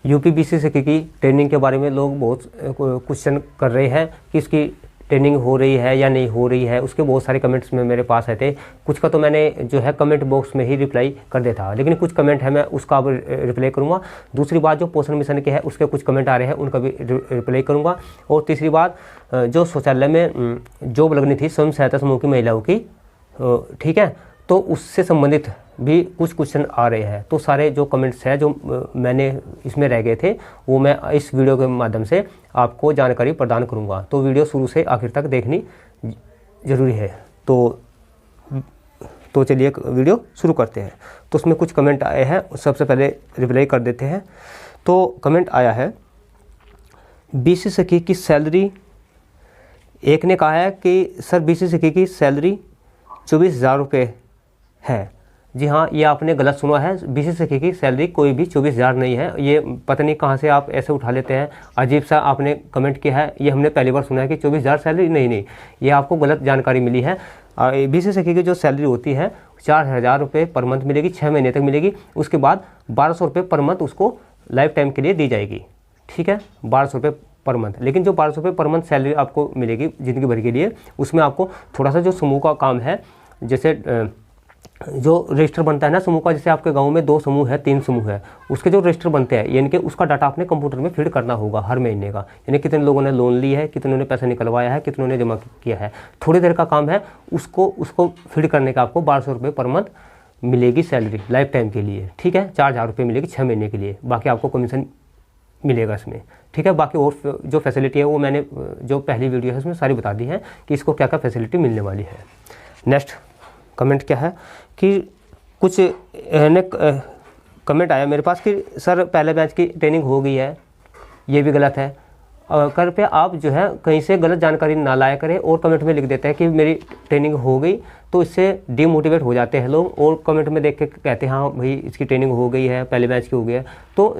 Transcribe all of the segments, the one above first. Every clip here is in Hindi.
यूपीपीसीसी की ट्रेनिंग के बारे में लोग बहुत क्वेश्चन कर रहे हैं कि इसकी ट्रेनिंग हो रही है या नहीं हो रही है। उसके बहुत सारे कमेंट्स में मेरे पास आए थे। कुछ का तो मैंने जो है कमेंट बॉक्स में ही रिप्लाई कर दिया था, लेकिन कुछ कमेंट है मैं उसका अब रिप्लाई करूँगा। दूसरी बात, जो पोषण मिशन के है उसके कुछ कमेंट आ रहे हैं, उनका भी रिप्लाई करूँगा। और तीसरी बात, जो शौचालय में जॉब लगनी थी स्वयं सहायता समूह की महिलाओं की, ठीक है, तो उससे संबंधित भी कुछ क्वेश्चन आ रहे हैं। तो सारे जो कमेंट्स हैं जो मैंने इसमें रह गए थे, वो मैं इस वीडियो के माध्यम से आपको जानकारी प्रदान करूंगा। तो वीडियो शुरू से आखिर तक देखनी ज़रूरी है। तो चलिए वीडियो शुरू करते हैं। तो उसमें कुछ कमेंट आए हैं, सबसे पहले रिप्लाई कर देते हैं। तो कमेंट आया है, बीसी सखी की सैलरी, एक ने कहा है कि सर बीसी सखी की सैलरी 24,000 रुपये है। जी हाँ, ये आपने गलत सुना है। बीसी सखी की सैलरी कोई भी 24,000 नहीं है। ये पता नहीं कहाँ से आप ऐसे उठा लेते हैं, अजीब सा आपने कमेंट किया है। ये हमने पहली बार सुना है कि 24,000 सैलरी। नहीं, ये आपको गलत जानकारी मिली है। बीसी सखी की जो सैलरी होती है 4,000 रुपये पर मंथ मिलेगी, 6 महीने तक मिलेगी। उसके बाद 1,200 रुपये पर मंथ उसको लाइफ टाइम के लिए दी जाएगी, ठीक है, 1,200 रुपये पर मंथ। लेकिन जो 1,200 रुपये पर मंथ सैलरी आपको मिलेगी ज़िंदगी भर के लिए, उसमें आपको थोड़ा सा जो समूह का काम है, जैसे जो रजिस्टर बनता है ना समूह का, जैसे आपके गांव में 2 समूह है, 3 समूह है, उसके जो रजिस्टर बनते हैं, यानी कि उसका डाटा अपने कंप्यूटर में फीड करना होगा हर महीने का। यानी कितने लोगों ने लोन ली है, कितनों ने पैसा निकलवाया है, कितनों ने जमा किया है। थोड़ी देर का काम है, उसको फीड करने का आपको 1,200 रुपये पर मंथ मिलेगी सैलरी लाइफ टाइम के लिए, ठीक है। 4,000 रुपये मिलेगी 6 महीने के लिए, बाकी आपको कमीशन मिलेगा इसमें, ठीक है। बाकी और जो फैसिलिटी है वो मैंने जो पहली वीडियो है उसमें सारी बता दी है कि इसको क्या क्या फैसिलिटी मिलने वाली है। नेक्स्ट कमेंट क्या है कि कुछ कमेंट आया मेरे पास कि सर पहले बैच की ट्रेनिंग हो गई है, ये भी गलत है। कृपया आप जो है कहीं से गलत जानकारी ना लाया करें और कमेंट में लिख देते हैं कि मेरी ट्रेनिंग हो गई, तो इससे डिमोटिवेट हो जाते हैं लोग और कमेंट में देख के कहते हैं हाँ भाई इसकी ट्रेनिंग हो गई है, पहले बैच की हो गई है। तो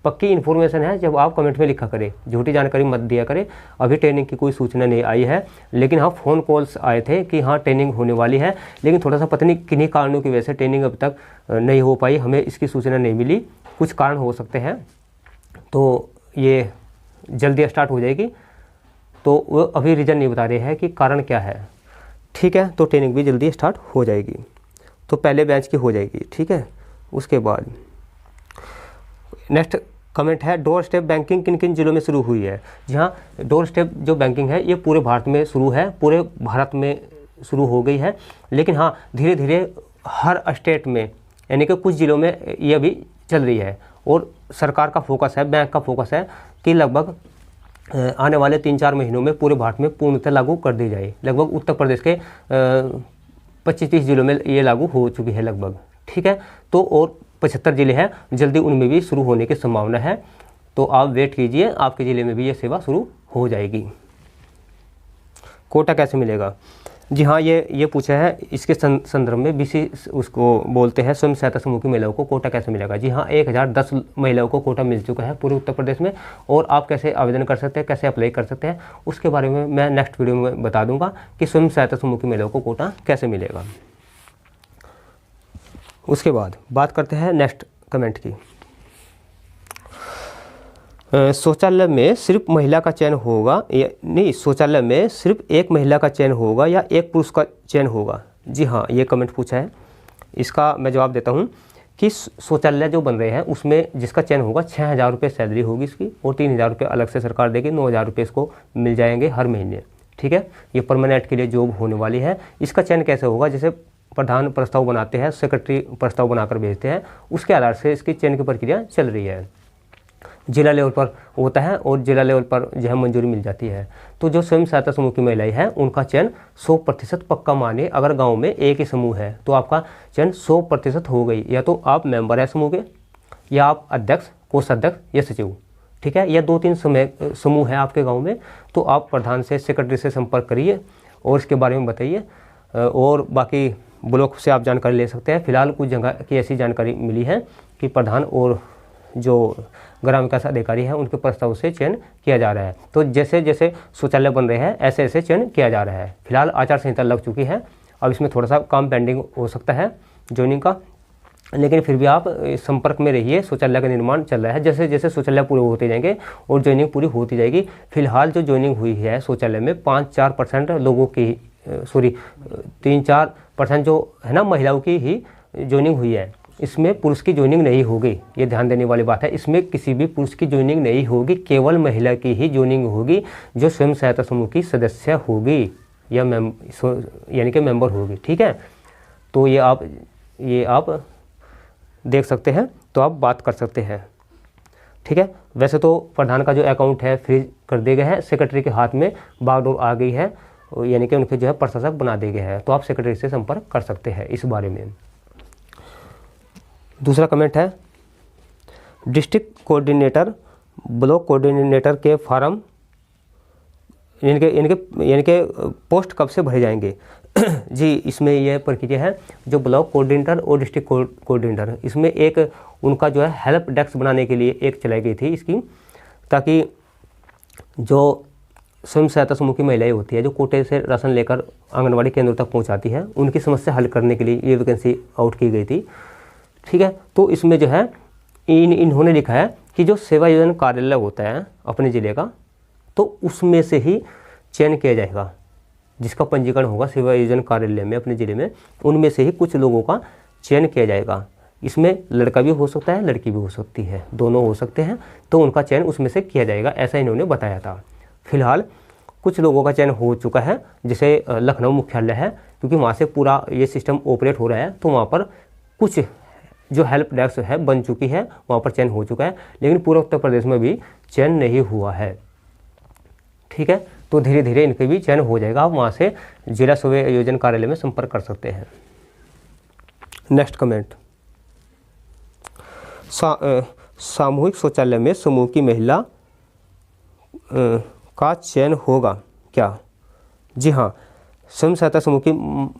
पक्की इन्फॉर्मेशन है जब आप कमेंट में लिखा करें, झूठी जानकारी मत दिया करें। अभी ट्रेनिंग की कोई सूचना नहीं आई है, लेकिन हाँ फ़ोन कॉल्स आए थे कि हाँ ट्रेनिंग होने वाली है, लेकिन थोड़ा सा पता नहीं किन्हीं कारणों की वजह से ट्रेनिंग अब तक नहीं हो पाई, हमें इसकी सूचना नहीं मिली। कुछ कारण हो सकते हैं, तो ये जल्दी स्टार्ट हो जाएगी। तो वो अभी रीज़न नहीं बता रहे हैं कि कारण क्या है, ठीक है। तो ट्रेनिंग भी जल्दी स्टार्ट हो जाएगी, तो पहले बैच की हो जाएगी, ठीक है। उसके बाद नेक्स्ट कमेंट है, डोर स्टेप बैंकिंग किन किन जिलों में शुरू हुई है। जी हाँ, डोर स्टेप जो बैंकिंग है ये पूरे भारत में शुरू है, पूरे भारत में शुरू हो गई है। लेकिन हाँ धीरे धीरे हर स्टेट में, यानी कि कुछ जिलों में ये अभी चल रही है। और सरकार का फोकस है, बैंक का फोकस है कि लगभग आने वाले 3-4 महीनों में पूरे भारत में पूर्णतः लागू कर दी जाए। लगभग उत्तर प्रदेश के 25-30 जिलों में ये लागू हो चुकी है लगभग, ठीक है। तो और 75 जिले हैं, जल्दी उनमें भी शुरू होने की संभावना है। तो आप वेट कीजिए, आपके ज़िले में भी ये सेवा शुरू हो जाएगी। कोटा कैसे मिलेगा। जी हाँ, ये पूछा है, इसके संदर्भ में बीसी उसको बोलते हैं स्वयं सहायता समूह की महिलाओं को कोटा कैसे मिलेगा। जी हाँ, 1010 महिलाओं को कोटा मिल चुका है पूरे उत्तर प्रदेश में। और आप कैसे आवेदन कर सकते हैं, कैसे अप्लाई कर सकते हैं, उसके बारे में मैं नेक्स्ट वीडियो में बता दूंगा कि स्वयं सहायता समूह की महिलाओं को कोटा कैसे मिलेगा। उसके बाद बात करते हैं नेक्स्ट कमेंट की। शौचालय में सिर्फ महिला का चयन होगा या नहीं, शौचालय में सिर्फ एक महिला का चयन होगा या एक पुरुष का चयन होगा। जी हाँ, ये कमेंट पूछा है, इसका मैं जवाब देता हूँ कि शौचालय जो बन रहे हैं उसमें जिसका चयन होगा 6,000 रुपये सैलरी होगी इसकी, और 3,000 रुपये अलग से सरकार देगी, 9,000 रुपये इसको मिल जाएंगे हर महीने, ठीक है। ये परमानेंट के लिए जॉब होने वाली है। इसका चयन कैसे होगा, जैसे प्रधान प्रस्ताव बनाते हैं, सेक्रेटरी प्रस्ताव बनाकर भेजते हैं, उसके आधार से इसकी चयन की प्रक्रिया चल रही है। जिला लेवल पर होता है और जिला लेवल पर जो है मंजूरी मिल जाती है। तो जो स्वयं सहायता समूह की महिलाएं हैं उनका चयन 100% पक्का माने। अगर गांव में एक ही समूह है तो आपका चयन 100% हो गई। या तो आप मेंबर है समूह के, या आप अध्यक्ष, कोषाध्यक्ष या सचिव, ठीक है। या 2-3 समूह है आपके गाँव में, तो आप प्रधान से, सेक्रेटरी से संपर्क करिए और इसके बारे में बताइए। और बाकी ब्लॉक से आप जानकारी ले सकते हैं। फिलहाल कुछ जगह की ऐसी जानकारी मिली है कि प्रधान और जो ग्राम विकास अधिकारी हैं उनके प्रस्ताव से चयन किया जा रहा है। तो जैसे जैसे शौचालय बन रहे हैं ऐसे ऐसे चयन किया जा रहा है। फिलहाल आचार संहिता लग चुकी है, अब इसमें थोड़ा सा काम पेंडिंग हो सकता है ज्वाइनिंग का, लेकिन फिर भी आप संपर्क में रहिए। शौचालय का निर्माण चल रहा है, जैसे जैसे शौचालय पूरे होते जाएंगे और ज्वाइनिंग पूरी होती जाएगी। फिलहाल जो ज्वाइनिंग हुई है शौचालय में 5-4% लोगों की, 3-4% जो है ना महिलाओं की ही ज्वाइनिंग हुई है। इसमें पुरुष की ज्वाइनिंग नहीं होगी, ये ध्यान देने वाली बात है। इसमें किसी भी पुरुष की ज्वाइनिंग नहीं होगी, केवल महिला की ही ज्वाइनिंग होगी, जो स्वयं सहायता समूह की सदस्य होगी या यानी कि मेंबर होगी। ठीक है, तो ये आप देख सकते हैं, तो आप बात कर सकते हैं। ठीक है, वैसे तो प्रधान का जो अकाउंट है फ्रीज कर दिए गए हैं, सेक्रेटरी के हाथ में बागडोर आ गई है, यानी कि उनके जो है प्रशासक बना दिए गए हैं। तो आप सेक्रेटरी से संपर्क कर सकते हैं इस बारे में। दूसरा कमेंट है, डिस्ट्रिक्ट कोऑर्डिनेटर ब्लॉक कोऑर्डिनेटर के फॉर्म यानी कि पोस्ट कब से भरे जाएंगे? जी, इसमें यह प्रक्रिया है, जो ब्लॉक कोऑर्डिनेटर और डिस्ट्रिक्ट कोऑर्डिनेटर, इसमें एक उनका जो है हेल्प डेस्क बनाने के लिए एक चलाई गई थी स्कीम, ताकि जो स्वयं सहायता समूह की महिलाएं होती है, जो कोटे से राशन लेकर आंगनबाड़ी केंद्रों तक पहुंचाती है, उनकी समस्या हल करने के लिए ये वैकेंसी आउट की गई थी। ठीक है, तो इसमें जो है इन्होंने लिखा है कि जो सेवा योजना कार्यालय होता है अपने ज़िले का, तो उसमें से ही चयन किया जाएगा, जिसका पंजीकरण होगा सेवा योजना कार्यालय में अपने ज़िले में, उनमें से ही कुछ लोगों का चयन किया जाएगा। इसमें लड़का भी हो सकता है, लड़की भी हो सकती है, दोनों हो सकते हैं, तो उनका चयन उसमें से किया जाएगा, ऐसा इन्होंने बताया था। फिलहाल कुछ लोगों का चयन हो चुका है, जैसे लखनऊ मुख्यालय है, क्योंकि वहाँ से पूरा ये सिस्टम ऑपरेट हो रहा है, तो वहाँ पर कुछ जो हेल्प डेस्क है बन चुकी है, वहाँ पर चयन हो चुका है, लेकिन पूरा उत्तर प्रदेश में भी चयन नहीं हुआ है। ठीक है, तो धीरे धीरे इनके भी चयन हो जाएगा, आप वहाँ से जिला सेवा योजना कार्यालय में संपर्क कर सकते हैं। नेक्स्ट कमेंट, सामूहिक शौचालय में समूह की महिला का चयन होगा क्या? जी हाँ, स्वयं सहायता समूह की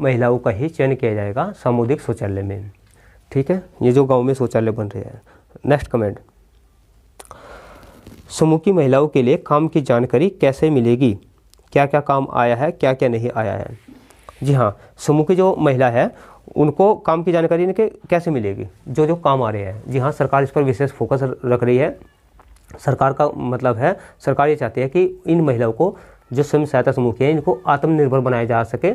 महिलाओं का ही चयन किया जाएगा सामुदायिक शौचालय में। ठीक है, ये जो गांव में शौचालय बन रहे हैं। नेक्स्ट कमेंट, समूह की महिलाओं के लिए काम की जानकारी कैसे मिलेगी? क्या क्या काम आया है, क्या क्या नहीं आया है? जी हाँ, समूह की जो महिला है उनको काम की जानकारी इनके कैसे मिलेगी, जो जो काम आ रहे हैं। जी हाँ, सरकार इस पर विशेष फोकस रख रही है। सरकार का मतलब है, सरकार ये चाहती है कि इन महिलाओं को, जो स्वयं सहायता समूह की है, इनको आत्मनिर्भर बनाया जा सके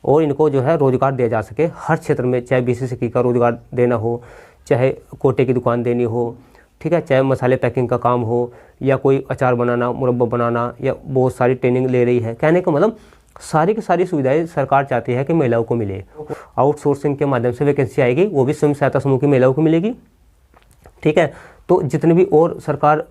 और इनको जो है रोजगार दिया जा सके हर क्षेत्र में, चाहे BCC का रोजगार देना हो, चाहे कोटे की दुकान देनी हो, ठीक है, चाहे मसाले पैकिंग का काम हो, या कोई अचार बनाना, मुरब्बा बनाना, या बहुत सारी ट्रेनिंग ले रही है। कहने का मतलब सारी की सारी सुविधाएं सरकार चाहती है कि महिलाओं को मिले। आउटसोर्सिंग के माध्यम से वैकेंसी आएगी, वो भी स्वयं सहायता समूह की महिलाओं को मिलेगी। ठीक है, तो जितने भी और सरकार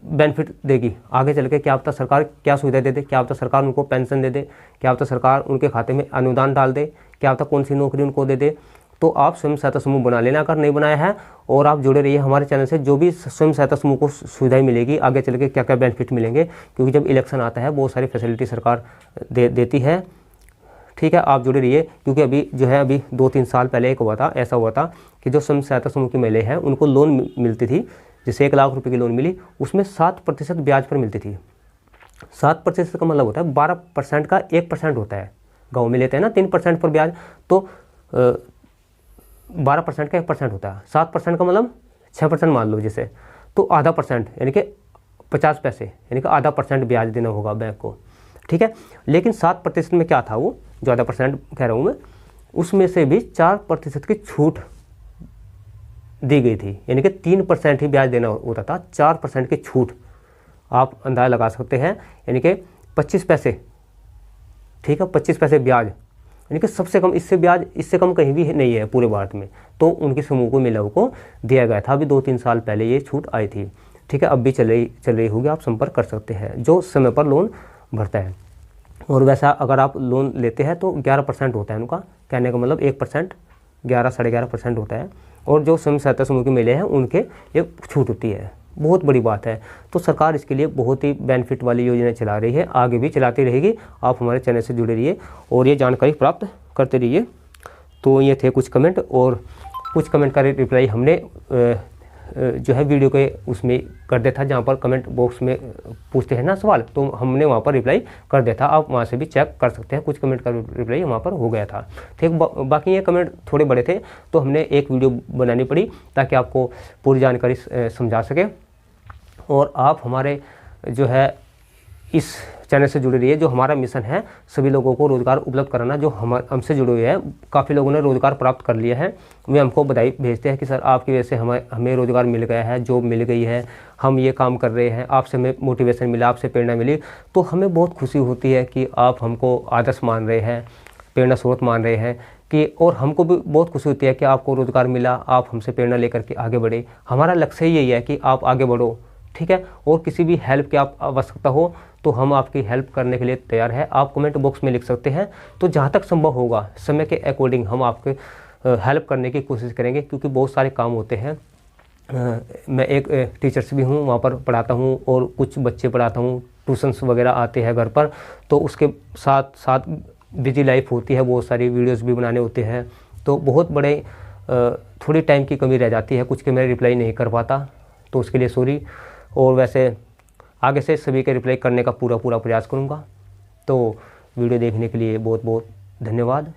बेनिफिट देगी आगे चल के, क्या पता सरकार क्या सुविधा दे दे, क्या पता सरकार उनको पेंशन दे दे, क्या पता सरकार उनके खाते में अनुदान डाल दे, क्या पता कौन सी नौकरी उनको दे दे। तो आप स्वयं सहायता समूह बना लेना अगर नहीं बनाया है, और आप जुड़े रहिए हमारे चैनल से। जो भी स्वयं सहायता समूह को सुविधाएं मिलेगी, आगे चल के क्या क्या बेनिफिट मिलेंगे, क्योंकि जब इलेक्शन आता है बहुत सारी फैसिलिटी सरकार देती है। ठीक है, आप जुड़े रहिए, क्योंकि अभी जो है, अभी 2-3 साल पहले ऐसा हुआ था कि जो स्वयं सहायता समूह की महिलाएं हैं उनको लोन मिलती थी, जैसे 1 लाख रुपए की लोन मिली, उसमें 7% ब्याज पर मिलती थी। 7% का मतलब होता है 12% का 1% होता है। गाँव में लेते हैं ना 3% पर ब्याज, तो 12% का 1% होता है। 7% का मतलब 6% मान लो जैसे, तो आधा % यानी कि 50 पैसे, यानी कि आधा % ब्याज देना होगा बैंक को। ठीक है, लेकिन 7% में क्या था, वो जो आधा % कह रहा हूँ मैं, उसमें से भी 4% की छूट दी गई थी, यानी कि 3% ही ब्याज देना होता था, 4% की छूट। आप अंदाजा लगा सकते हैं, यानी कि 25 पैसे। ठीक है, 25 पैसे ब्याज, यानी कि सबसे कम, इससे कम कहीं भी नहीं है पूरे भारत में। तो उनकी समूह को महिलाओं को दिया गया था। अभी 2-3 साल पहले ये छूट आई थी। ठीक है, अब भी चल रही होगी, आप संपर्क कर सकते हैं जो समय पर लोन भरता है। और वैसा अगर आप लोन लेते हैं तो 11% होता है उनका, कहने का मतलब 1%, 11-11.5% होता है। और जो स्वयं सहायता समूह की महिलाएं हैं उनके ये छूट होती है। बहुत बड़ी बात है। तो सरकार इसके लिए बहुत ही बेनिफिट वाली योजना चला रही है, आगे भी चलाती रहेगी। आप हमारे चैनल से जुड़े रहिए और ये जानकारी प्राप्त करते रहिए। तो ये थे कुछ कमेंट, और कुछ कमेंट का रिप्लाई हमने जो है वीडियो के उसमें कर देता, जहाँ पर कमेंट बॉक्स में पूछते हैं ना सवाल, तो हमने वहाँ पर रिप्लाई कर दिया था। आप वहाँ से भी चेक कर सकते हैं, कुछ कमेंट का रिप्लाई वहाँ पर हो गया था। ठीक, बाकी ये कमेंट थोड़े बड़े थे तो हमने एक वीडियो बनानी पड़ी ताकि आपको पूरी जानकारी समझा सके। और आप हमारे जो है इस चैनल से जुड़े रहिए। जो हमारा मिशन है सभी लोगों को रोज़गार उपलब्ध कराना, जो हमसे जुड़े हुए हैं, काफ़ी लोगों ने रोज़गार प्राप्त कर लिया है, वे हमको बधाई भेजते हैं कि सर आपकी वजह से हमें रोज़गार मिल गया है, जॉब मिल गई है, हम ये काम कर रहे हैं, आपसे हमें मोटिवेशन मिला, आपसे प्रेरणा मिली। तो हमें बहुत खुशी होती है कि आप हमको आदर्श मान रहे हैं, प्रेरणा स्रोत मान रहे हैं कि, और हमको भी बहुत खुशी होती है कि आपको रोज़गार मिला, आप हमसे प्रेरणा लेकर के आगे बढ़े। हमारा लक्ष्य यही है कि आप आगे बढ़ो, ठीक है। और किसी भी हेल्प की आप आवश्यकता हो तो हम आपकी हेल्प करने के लिए तैयार है। आप कमेंट बॉक्स में लिख सकते हैं, तो जहाँ तक संभव होगा समय के अकॉर्डिंग हम आपके हेल्प करने की कोशिश करेंगे, क्योंकि बहुत सारे काम होते हैं। मैं एक टीचर्स भी हूँ, वहाँ पर पढ़ाता हूँ और कुछ बच्चे पढ़ाता हूँ, ट्यूशन्स वगैरह आते हैं घर पर, तो उसके साथ साथ बिजी लाइफ होती है, बहुत सारी वीडियोज़ भी बनाने होते हैं, तो बहुत बड़े थोड़ी टाइम की कमी रह जाती है, कुछ के मैं रिप्लाई नहीं कर पाता, तो उसके लिए सॉरी। और वैसे आगे से सभी के रिप्लाई करने का पूरा प्रयास करूँगा। तो वीडियो देखने के लिए बहुत बहुत धन्यवाद।